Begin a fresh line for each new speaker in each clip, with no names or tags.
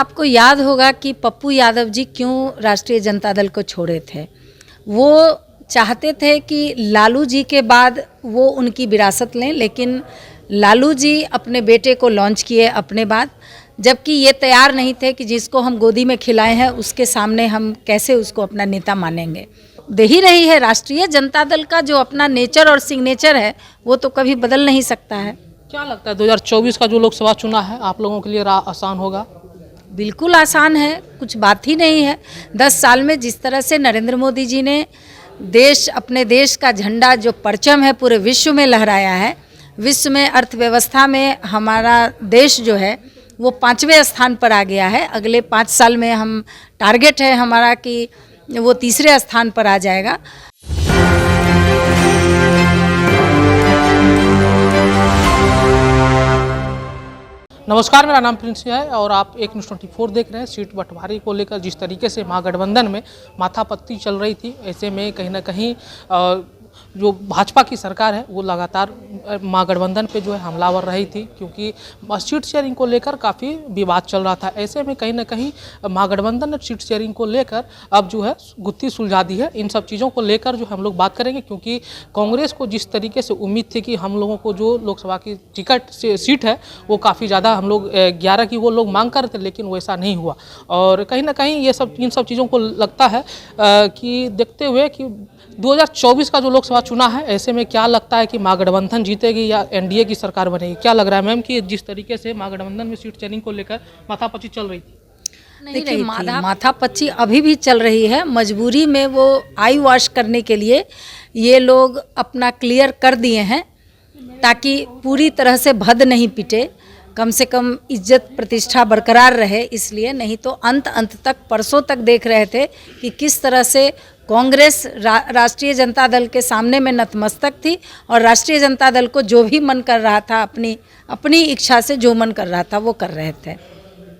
आपको याद होगा कि पप्पू यादव जी क्यों राष्ट्रीय जनता दल को छोड़े थे। वो चाहते थे कि लालू जी के बाद वो उनकी विरासत लें, लेकिन लालू जी अपने बेटे को लॉन्च किए अपने बाद, जबकि ये तैयार नहीं थे कि जिसको हम गोदी में खिलाए हैं उसके सामने हम कैसे उसको अपना नेता मानेंगे। दे ही रही है राष्ट्रीय जनता दल का जो अपना नेचर और सिग्नेचर है वो तो कभी बदल नहीं सकता है।
क्या लगता है 2024 का जो लोकसभा चुनाव है आप लोगों के लिए आसान होगा?
बिल्कुल आसान है, कुछ बात ही नहीं है। 10 साल में जिस तरह से नरेंद्र मोदी जी ने अपने देश का झंडा जो परचम है पूरे विश्व में लहराया है, विश्व में अर्थव्यवस्था में हमारा देश जो है वो 5वें स्थान पर आ गया है। अगले 5 साल में हम टारगेट है हमारा कि वो 3रे स्थान पर आ जाएगा।
नमस्कार, मेरा नाम प्रिंस है और आप एक न्यूज़ 24 देख रहे हैं। सीट बंटवारे को लेकर जिस तरीके से महागठबंधन में माथापच्ची चल रही थी, ऐसे में कहीं ना कहीं जो भाजपा की सरकार है वो लगातार महागठबंधन पे जो है हमलावर रही थी, क्योंकि सीट शेयरिंग को लेकर काफ़ी विवाद चल रहा था। ऐसे में कहीं ना कहीं महागठबंधन ने सीट शेयरिंग को लेकर अब जो है गुत्थी सुलझा दी है। इन सब चीज़ों को लेकर जो हम लोग बात करेंगे, क्योंकि कांग्रेस को जिस तरीके से उम्मीद थी कि हम लोगों को जो लोकसभा की टिकट से सीट है वो काफ़ी ज़्यादा हम लोग 11 की वो लोग मांग कर रहे थे, लेकिन वैसा नहीं हुआ। और कहीं ना कहीं इन सब चीज़ों को लगता है कि देखते हुए कि 2024 का जो लोकसभा चुनाव है, ऐसे में क्या लगता है कि महागठबंधन जीतेगी या एनडीए की सरकार बनेगी? क्या लग रहा है मैम कि जिस तरीके से महागठबंधन में सीट शेयरिंग को लेकर माथापच्ची चल रही थी?
देखिए, माथापच्ची अभी भी चल रही है। मजबूरी में वो आई वॉश करने के लिए ये लोग अपना क्लियर कर दिए हैं ताकि पूरी तरह से भद नहीं पिटे, कम से कम इज्जत प्रतिष्ठा बरकरार रहे। इसलिए नहीं तो अंत तक परसों तक देख रहे थे कि किस तरह से कांग्रेस राष्ट्रीय जनता दल के सामने में नतमस्तक थी और राष्ट्रीय जनता दल को जो भी मन कर रहा था, अपनी इच्छा से जो मन कर रहा था वो कर रहे थे।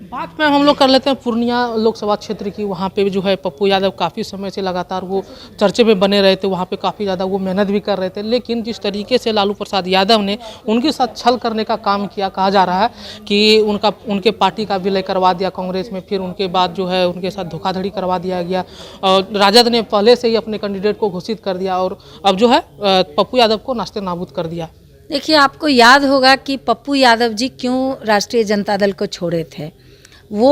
बात में हम लोग कर लेते हैं पूर्णिया लोकसभा क्षेत्र की। वहाँ पे जो है पप्पू यादव काफ़ी समय से लगातार वो चर्चे में बने रहे थे, वहाँ पे काफ़ी ज़्यादा वो मेहनत भी कर रहे थे, लेकिन जिस तरीके से लालू प्रसाद यादव ने उनके साथ छल करने का काम किया, कहा जा रहा है कि उनके पार्टी का विलय करवा दिया कांग्रेस में, फिर उनके बाद जो है उनके साथ धोखाधड़ी करवा दिया गया और राजद ने पहले से ही अपने कैंडिडेट को घोषित कर दिया और अब जो है पप्पू यादव को नास्ते नाबूद कर दिया।
देखिए, आपको याद होगा कि पप्पू यादव जी क्यों राष्ट्रीय जनता दल को छोड़े थे। वो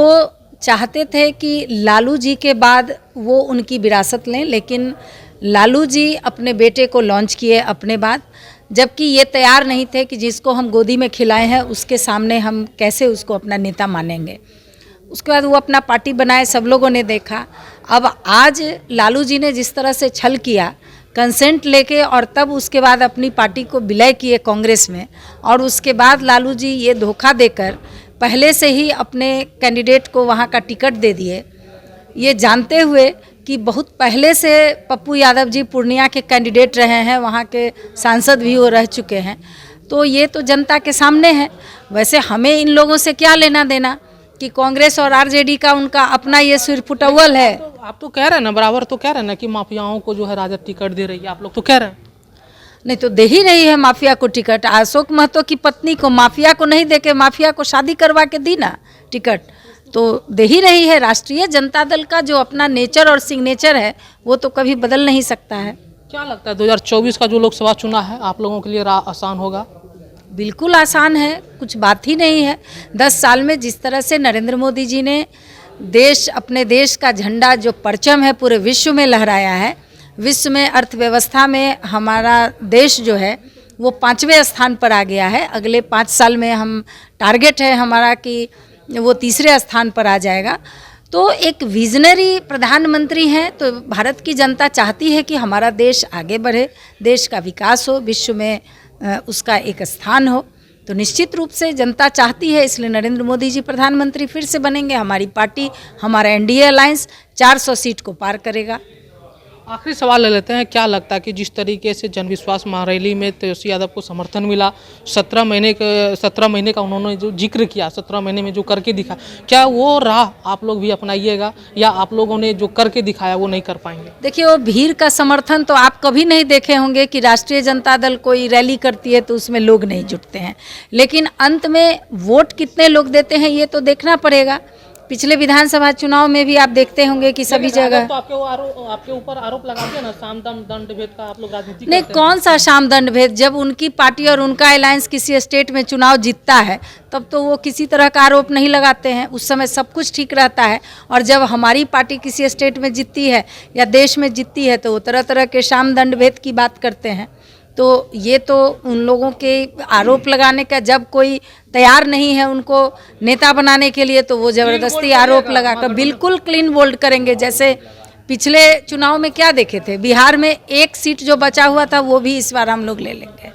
चाहते थे कि लालू जी के बाद वो उनकी विरासत लें, लेकिन लालू जी अपने बेटे को लॉन्च किए अपने बाद, जबकि ये तैयार नहीं थे कि जिसको हम गोदी में खिलाए हैं उसके सामने हम कैसे उसको अपना नेता मानेंगे। उसके बाद वो अपना पार्टी बनाए, सब लोगों ने देखा। अब आज लालू जी ने जिस तरह से छल किया कंसेंट लेके और तब उसके बाद अपनी पार्टी को विलय किए कांग्रेस में, और उसके बाद लालू जी ये धोखा देकर पहले से ही अपने कैंडिडेट को वहाँ का टिकट दे दिए, ये जानते हुए कि बहुत पहले से पप्पू यादव जी पूर्णिया के कैंडिडेट रहे हैं, वहाँ के सांसद भी वो रह चुके हैं। तो ये तो जनता के सामने है। वैसे हमें इन लोगों से क्या लेना देना कि कांग्रेस और आरजेडी का उनका अपना ये सिरफुटअव्वल है।
तो आप तो कह रहे हैं ना, बराबर तो कह रहे हैं ना कि माफियाओं को जो है राजद टिकट दे रही है, आप लोग तो कह रहे हैं।
नहीं तो दे ही रही है माफिया को टिकट। अशोक महतो की पत्नी को माफिया को नहीं देके माफिया को शादी करवा के दी ना टिकट, तो दे ही रही है। राष्ट्रीय जनता दल का जो अपना नेचर और सिग्नेचर है वो तो कभी बदल नहीं सकता है।
क्या लगता है 2024 का जो लोकसभा चुनाव है आप लोगों के लिए आसान होगा?
बिल्कुल आसान है, कुछ बात ही नहीं है। 10 साल में जिस तरह से नरेंद्र मोदी जी ने अपने देश का झंडा जो परचम है पूरे विश्व में लहराया है, विश्व में अर्थव्यवस्था में हमारा देश जो है वो 5वें स्थान पर आ गया है। अगले 5 साल में हम टारगेट है हमारा कि वो 3रे स्थान पर आ जाएगा। तो एक विजनरी प्रधानमंत्री हैं, तो भारत की जनता चाहती है कि हमारा देश आगे बढ़े, देश का विकास हो, विश्व में उसका एक स्थान हो। तो निश्चित रूप से जनता चाहती है, इसलिए नरेंद्र मोदी जी प्रधानमंत्री फिर से बनेंगे। हमारी पार्टी, हमारा एनडीए अलायंस 400 सीट को पार करेगा।
आखिरी सवाल ले लेते हैं, क्या लगता है कि जिस तरीके से जनविश्वास महारैली में तेजस्वी यादव को समर्थन मिला, 17 महीने का उन्होंने जो जिक्र किया, 17 महीने में जो करके दिखा, क्या वो राह आप लोग भी अपनाइएगा या आप लोगों ने जो करके दिखाया वो नहीं कर पाएंगे?
देखिए, वो भीड़ का समर्थन तो आप कभी नहीं देखे होंगे कि राष्ट्रीय जनता दल कोई रैली करती है तो उसमें लोग नहीं जुटते हैं, लेकिन अंत में वोट कितने लोग देते हैं ये तो देखना पड़ेगा पिछले विधानसभा चुनाव में भी आप देखते होंगे कि सभी
लेकिन
जगह
तो आपके ऊपर आरोप लगाते हैं ना, साम दाम दंड भेद का आप लोग राजनीति
नहीं,
करते हैं।
कौन सा साम दंड भेद। जब उनकी पार्टी और उनका अलायंस किसी स्टेट में चुनाव जीतता है तब तो वो किसी तरह का आरोप नहीं लगाते हैं, उस समय सब कुछ ठीक रहता है। और जब हमारी पार्टी किसी स्टेट में जीतती है या देश में जीतती है तो वो तरह तरह के साम दंड भेद की बात करते हैं। तो ये तो उन लोगों के आरोप लगाने का, जब कोई तैयार नहीं है उनको नेता बनाने के लिए तो वो ज़बरदस्ती आरोप लगाकर बिल्कुल क्लीन बोल्ड करेंगे। जैसे पिछले चुनाव में क्या देखे थे, बिहार में एक सीट जो बचा हुआ था वो भी इस बार हम लोग ले लेंगे।